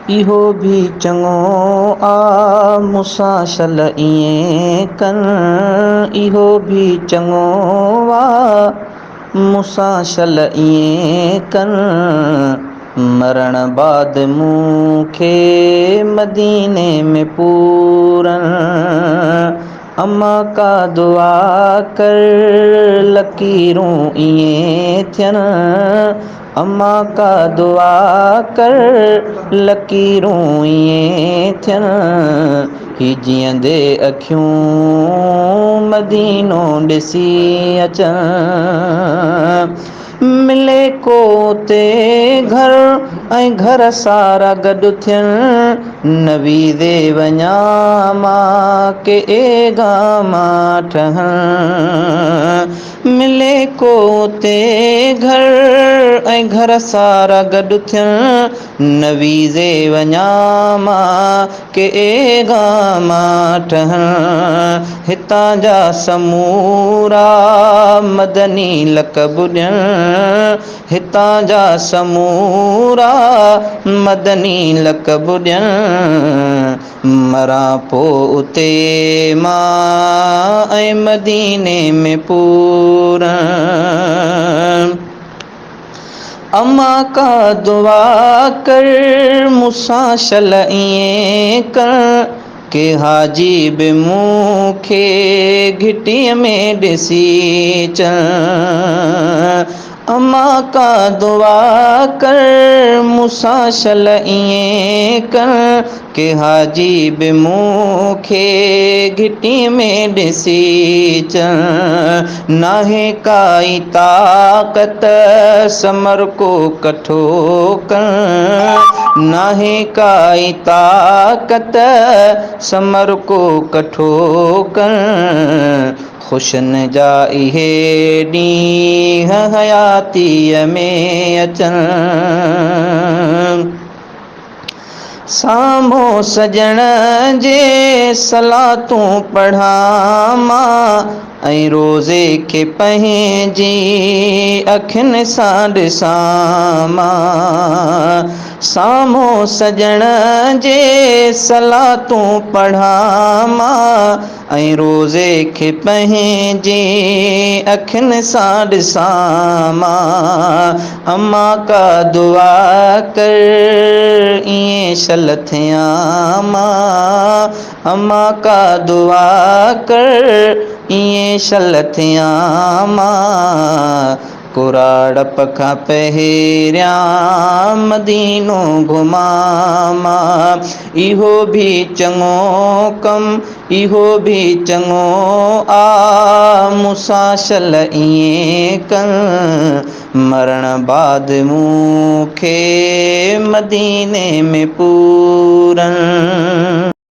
इहो भी चङो आ मूंसां शल ईअं कन, इहो भी चङो आ मूंसां शल ईअं कन। मरण बाद मूंखे मदीने में पूरन। अम्मा का दुआ कर लकीरूं ईअं थियनि। अम्मा का दुआ कर लकीरूं ईअं थियनि। ही जीअंदे अखियूं मदीनो ॾिसी अचनि। मिले को उते घर ऐं घर सारा गॾु थियनि। नवीदे वञा मां के गामां ठहनि। मिले को उते घर ऐं घर सारा गॾु थियनि। नवीज़े वञा मां के गामां ठहनि। हितां जा समूरा मदनी लक़ब ॾियनि। हितां जा समूरा मदनी लक़ब ॾियनि। मरां पोइ उते मां ऐं मदीने में पूरन। अम्मा का दुआ कर मूंसां शल ईअं कर के हाजी बि मूंखे घिटीअ में ॾिसी अचनि। अम्मा का दुआ कर मूंसां शल ईअं कर के हाजी बि मूंखे घिटीअ में ॾिसी अचनि। नाहे काई ताक़त समर को कठो कर। नाहे काई ताक़त समर को कठो कर। ख़ुशन जा इहे ॾींहं हयातीअ में अचनि। साम्हूं सजण जे सलातूं पढ़ां मां ऐं रोज़े खे पंहिंजी अखियुनि सां ॾिसां मां। साम्हूं सजण जे सलातूं पढ़ां मां ऐं रोज़े खे पंहिंजी अखियुनि सां ॾिसां मां। अम्मा का दुआ कर ईअं शल थियां मां। अम्मा का दुआ कर ईअं शल थियां मां। कुराड़प खां पहिरियां मदीनो घुमां मां। इहो भी चङो कमु, इहो भी चङो आ मूंसां शल ईअं कर। मरण बाद मूंखे मदीने में पूरन।